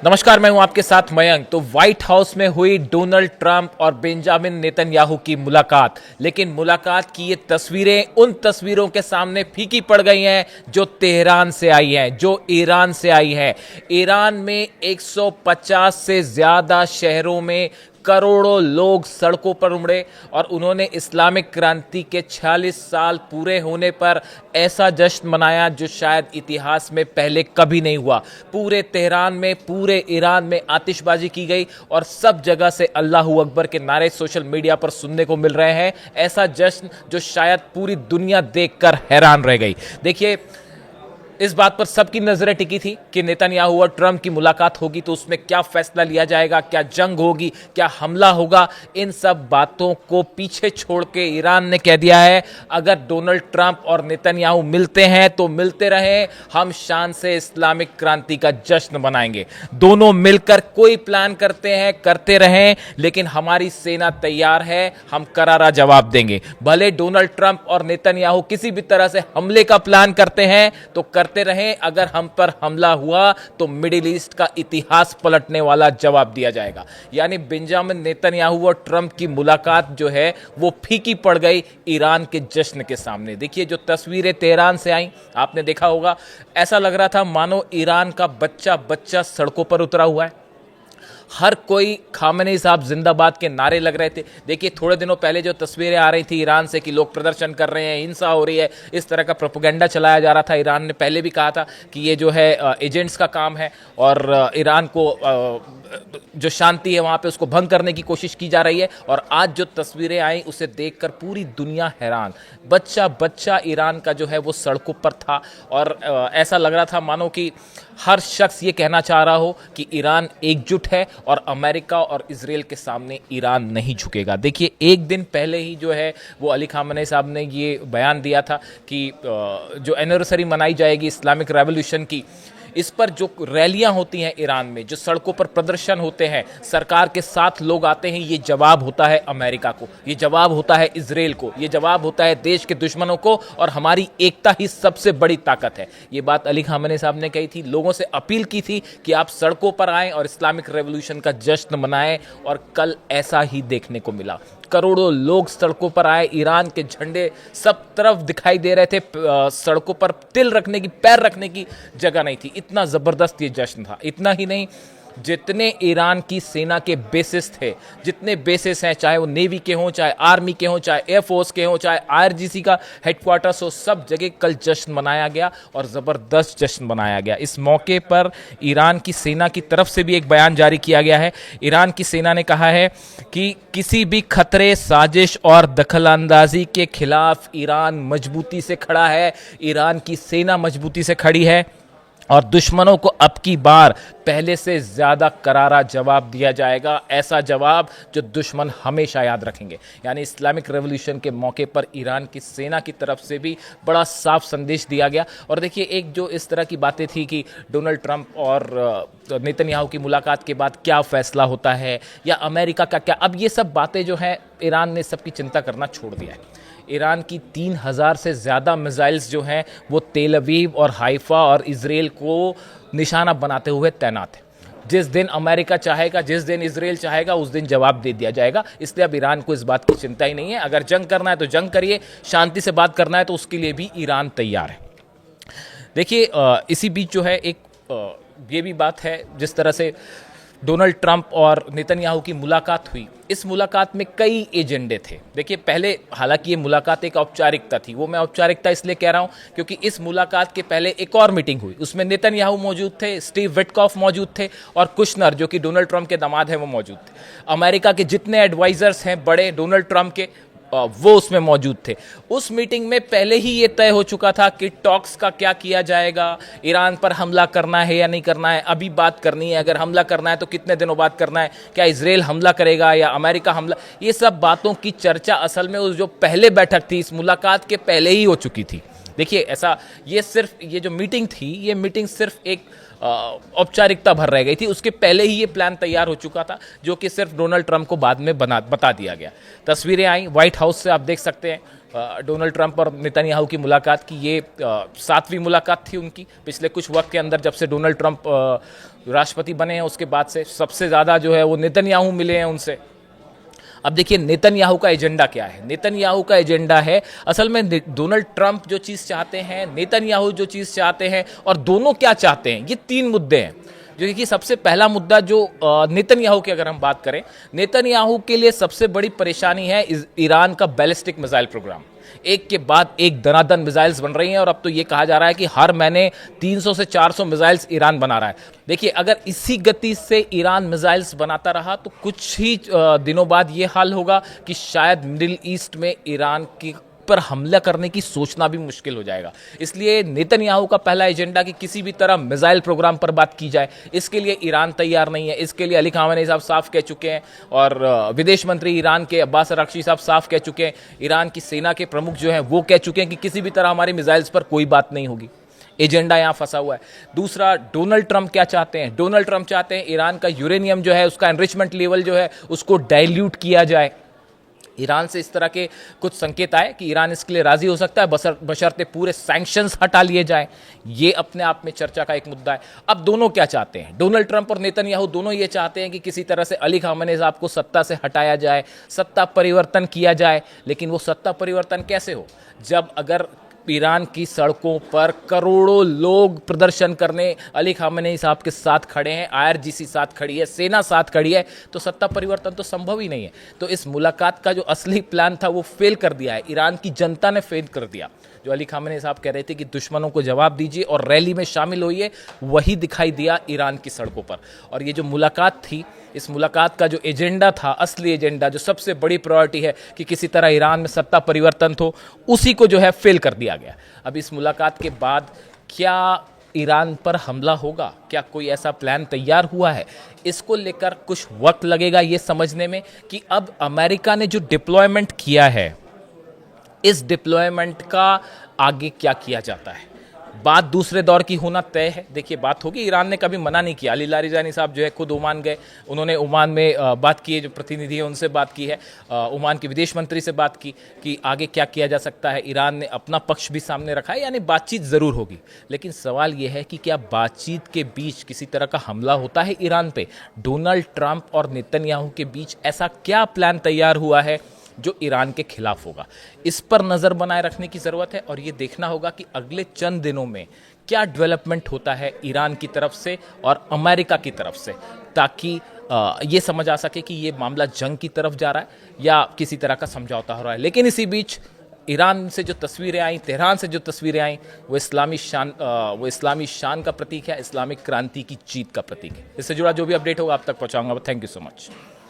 नमस्कार, मैं हूं आपके साथ मयंक। तो व्हाइट हाउस में हुई डोनाल्ड ट्रंप और बेंजामिन नेतन्याहू की मुलाकात, लेकिन मुलाकात की ये तस्वीरें उन तस्वीरों के सामने फीकी पड़ गई हैं जो तेहरान से आई हैं, जो ईरान से आई हैं। ईरान में 150 से ज्यादा शहरों में करोड़ों लोग सड़कों पर उमड़े और उन्होंने इस्लामिक क्रांति के 46 साल पूरे होने पर ऐसा जश्न मनाया जो शायद इतिहास में पहले कभी नहीं हुआ। पूरे तेहरान में, पूरे ईरान में आतिशबाजी की गई और सब जगह से अल्लाहू अकबर के नारे सोशल मीडिया पर सुनने को मिल रहे हैं। ऐसा जश्न जो शायद पूरी दुनिया देखकर हैरान रह गई। देखिए, इस बात पर सबकी नजरें टिकी थी कि नेतन्याहू और ट्रंप की मुलाकात होगी तो उसमें क्या फैसला लिया जाएगा, क्या जंग होगी, क्या हमला होगा। इन सब बातों को पीछे छोड़ के ईरान ने कह दिया है, अगर डोनाल्ड ट्रंप और नेतन्याहू मिलते हैं तो मिलते रहें, हम शान से इस्लामिक क्रांति का जश्न मनाएंगे। दोनों मिलकर कोई प्लान करते हैं, करते रहें, लेकिन हमारी सेना तैयार है, हम करारा जवाब देंगे। भले डोनाल्ड ट्रंप और नेतन्याहू किसी भी तरह से हमले का प्लान करते हैं तो करते रहें, अगर हम पर हमला हुआ तो मिडिल ईस्ट का इतिहास पलटने वाला जवाब दिया जाएगा। यानी बेंजामिन नेतन्याहू और ट्रंप की मुलाकात जो है वो फीकी पड़ गई ईरान के जश्न के सामने। देखिए, जो तस्वीरें तेहरान से आई, आपने देखा होगा, ऐसा लग रहा था मानो ईरान का बच्चा बच्चा सड़कों पर उतरा हुआ है। हर कोई खामेनी साहब जिंदाबाद के नारे लग रहे थे। देखिए, थोड़े दिनों पहले जो तस्वीरें आ रही थी ईरान से कि लोग प्रदर्शन कर रहे हैं, हिंसा हो रही है, इस तरह का प्रोपेगेंडा चलाया जा रहा था। ईरान ने पहले भी कहा था कि ये जो है एजेंट्स का काम है और ईरान को जो शांति है वहाँ पे उसको भंग करने की कोशिश की जा रही है। और आज जो तस्वीरें आई उसे देखकर पूरी दुनिया हैरान। बच्चा बच्चा ईरान का जो है वो सड़कों पर था और ऐसा लग रहा था मानो कि हर शख्स ये कहना चाह रहा हो कि ईरान एकजुट है और अमेरिका और इजराइल के सामने ईरान नहीं झुकेगा। देखिए, एक दिन पहले ही जो है वो अली खामेनी साहब ने ये बयान दिया था कि जो एनिवर्सरी मनाई जाएगी इस्लामिक रेवोल्यूशन की, इस पर जो रैलियां होती हैं ईरान में, जो सड़कों पर प्रदर्शन होते हैं, सरकार के साथ लोग आते हैं, ये जवाब होता है अमेरिका को, ये जवाब होता है इजराइल को, ये जवाब होता है देश के दुश्मनों को और हमारी एकता ही सबसे बड़ी ताकत है। ये बात अली खामेनी साहब ने कही थी, लोगों से अपील की थी कि आप सड़कों पर आएं और इस्लामिक रेवोल्यूशन का जश्न मनाएं और कल ऐसा ही देखने को मिला। करोड़ों लोग सड़कों पर आए, ईरान के झंडे सब तरफ दिखाई दे रहे थे, सड़कों पर तिल रखने की, पैर रखने की जगह नहीं थी। इतना ज़बरदस्त ये जश्न था। इतना ही नहीं, जितने ईरान की सेना के बेसिस थे, जितने बेसिस हैं, चाहे वो नेवी के हों, चाहे आर्मी के हों, चाहे एयरफोर्स के हों, चाहे आईआरजीसी का हेडक्वार्टर्स हो, सब जगह कल जश्न मनाया गया और ज़बरदस्त जश्न मनाया गया। इस मौके पर ईरान की सेना की तरफ से भी एक बयान जारी किया गया है। ईरान की सेना ने कहा है कि किसी भी खतरे, साजिश और दखलंदाजी के खिलाफ ईरान मजबूती से खड़ा है, ईरान की सेना मजबूती से खड़ी है और दुश्मनों को अब की बार पहले से ज़्यादा करारा जवाब दिया जाएगा। ऐसा जवाब जो दुश्मन हमेशा याद रखेंगे। यानी इस्लामिक रेवोल्यूशन के मौके पर ईरान की सेना की तरफ से भी बड़ा साफ संदेश दिया गया। और देखिए, एक जो इस तरह की बातें थी कि डोनाल्ड ट्रंप और नेतन्याहू की मुलाकात के बाद क्या फैसला होता है या अमेरिका का क्या, अब ये सब बातें जो हैं ईरान ने सबकी चिंता करना छोड़ दिया है। ईरान की 3000 से ज़्यादा मिसाइल्स जो हैं वो तेल अवीव और हाइफा और इजराइल को निशाना बनाते हुए तैनात है। जिस दिन अमेरिका चाहेगा, जिस दिन इजराइल चाहेगा, उस दिन जवाब दे दिया जाएगा। इसलिए अब ईरान को इस बात की चिंता ही नहीं है। अगर जंग करना है तो जंग करिए, शांति से बात करना है तो उसके लिए भी ईरान तैयार है। देखिए, इसी बीच जो है एक ये भी बात है, जिस तरह से डोनाल्ड ट्रंप और नेतन्याहू की मुलाकात हुई, इस मुलाकात में कई एजेंडे थे। देखिए, पहले हालांकि ये मुलाकात एक औपचारिकता थी, वो मैं औपचारिकता इसलिए कह रहा हूं क्योंकि इस मुलाकात के पहले एक और मीटिंग हुई, उसमें नेतन्याहू मौजूद थे, स्टीव विटकॉफ मौजूद थे और कुशनर जो कि डोनाल्ड ट्रंप के दामाद हैं वो मौजूद थे। अमेरिका के जितने एडवाइजर्स हैं बड़े डोनाल्ड ट्रंप के, वो उसमें मौजूद थे। उस मीटिंग में पहले ही ये तय हो चुका था कि टॉक्स का क्या किया जाएगा, ईरान पर हमला करना है या नहीं करना है, अभी बात करनी है, अगर हमला करना है तो कितने दिनों बाद करना है, क्या इजराइल हमला करेगा या अमेरिका हमला, ये सब बातों की चर्चा असल में उस जो पहले बैठक थी इस मुलाकात के पहले ही हो चुकी थी। देखिए, ऐसा ये जो मीटिंग थी, ये मीटिंग सिर्फ एक औपचारिकता भर रह गई थी। उसके पहले ही ये प्लान तैयार हो चुका था जो कि सिर्फ डोनाल्ड ट्रंप को बाद में बता दिया गया। तस्वीरें आई व्हाइट हाउस से, आप देख सकते हैं डोनाल्ड ट्रंप और नेतन्याहू की मुलाकात की ये 7वीं मुलाकात थी उनकी पिछले कुछ वक्त के अंदर। जब से डोनाल्ड ट्रंप राष्ट्रपति बने हैं उसके बाद से सबसे ज़्यादा जो है वो नेतन्याहू मिले हैं उनसे। अब देखिए नेतन्याहू का एजेंडा क्या है। नेतन्याहू का एजेंडा है, असल में डोनाल्ड ट्रंप जो चीज़ चाहते हैं, नेतन्याहू जो चीज़ चाहते हैं, और दोनों क्या चाहते हैं, ये 3 मुद्दे हैं। जो कि सबसे पहला मुद्दा जो नेतन्याहू की अगर हम बात करें, नेतन्याहू के लिए सबसे बड़ी परेशानी है ईरान का बैलिस्टिक मिसाइल प्रोग्राम। एक के बाद एक दनादन मिसाइल्स बन रही हैं और अब तो ये कहा जा रहा है कि हर महीने 300 से 400 मिसाइल्स ईरान बना रहा है। देखिए अगर इसी गति से ईरान मिसाइल्स बनाता रहा तो कुछ ही दिनों बाद ये हाल होगा कि शायद मिडिल ईस्ट में ईरान की पर हमला करने की सोचना भी मुश्किल हो जाएगा। इसलिए नेतन्याहू का पहला एजेंडा कि किसी भी तरह मिसाइल प्रोग्राम पर बात की जाए, इसके लिए ईरान तैयार नहीं है। इसके लिए अली खामेनी साहब साफ कह चुके हैं और विदेश मंत्री ईरान के अब्बास अरागची साहब साफ कह चुके हैं। ईरान की सेना के प्रमुख जो हैं वो कह चुके हैं कि किसी भी तरह हमारी मिसाइल्स पर कोई बात नहीं होगी। एजेंडा यहाँ फंसा हुआ है। दूसरा, डोनाल्ड ट्रंप क्या चाहते हैं? डोनाल्ड ट्रंप चाहते हैं ईरान का यूरेनियम जो है उसका एनरिचमेंट लेवल जो है उसको डाइल्यूट किया जाए। ईरान से इस तरह के कुछ संकेत आए कि ईरान इसके लिए राजी हो सकता है बशर्ते पूरे सैंक्शंस हटा लिए जाएं। ये अपने आप में चर्चा का एक मुद्दा है। अब दोनों क्या चाहते हैं? डोनाल्ड ट्रंप और नेतन्याहू दोनों ये चाहते हैं कि किसी तरह से अली खामेनी साहब को सत्ता से हटाया जाए, सत्ता परिवर्तन किया जाए। लेकिन वो सत्ता परिवर्तन कैसे हो जब अगर ईरान की सड़कों पर करोड़ों लोग प्रदर्शन करने अली खामेनी साहब के साथ खड़े हैं, आईआरजीसी साथ खड़ी है, सेना साथ खड़ी है, तो सत्ता परिवर्तन तो संभव ही नहीं है। तो इस मुलाकात का जो असली प्लान था वो फेल कर दिया है, ईरान की जनता ने फेल कर दिया। जो अली खामेनी साहब कह रहे थे कि दुश्मनों को जवाब दीजिए और रैली में शामिल होइए, वही दिखाई दिया ईरान की सड़कों पर। और ये जो मुलाकात थी, इस मुलाकात का जो एजेंडा था, असली एजेंडा जो सबसे बड़ी प्रायोरिटी है कि किसी तरह ईरान में सत्ता परिवर्तन हो, उसी को जो है फेल कर दिया गया। अब इस मुलाकात के बाद क्या ईरान पर हमला होगा? क्या कोई ऐसा प्लान तैयार हुआ है? इसको लेकर कुछ वक्त लगेगा ये समझने में कि अब अमेरिका ने जो डिप्लॉयमेंट किया है, इस डिप्लॉयमेंट का आगे क्या किया जाता है। बात दूसरे दौर की होना तय है। देखिए बात होगी, ईरान ने कभी मना नहीं किया। अली लारिजानी साहब जो है खुद ओमान गए, उन्होंने ओमान में बात की है, जो प्रतिनिधि है उनसे बात की है, ओमान के विदेश मंत्री से बात की कि आगे क्या किया जा सकता है। ईरान ने अपना पक्ष भी सामने रखा है, यानी बातचीत ज़रूर होगी। लेकिन सवाल यह है कि क्या बातचीत के बीच किसी तरह का हमला होता है ईरान पे? डोनाल्ड ट्रंप और नेतन्याहू के बीच ऐसा क्या प्लान तैयार हुआ है जो ईरान के खिलाफ होगा? इस पर नज़र बनाए रखने की ज़रूरत है और ये देखना होगा कि अगले चंद दिनों में क्या डेवलपमेंट होता है ईरान की तरफ से और अमेरिका की तरफ से, ताकि ये समझ आ सके कि ये मामला जंग की तरफ जा रहा है या किसी तरह का समझौता हो रहा है। लेकिन इसी बीच ईरान से जो तस्वीरें आई, तेहरान से जो तस्वीरें आई, वो इस्लामी शान का प्रतीक है, इस्लामिक क्रांति की जीत का प्रतीक है। इससे जुड़ा जो भी अपडेट होगा आप तक पहुँचाऊंगा। Thank you so much.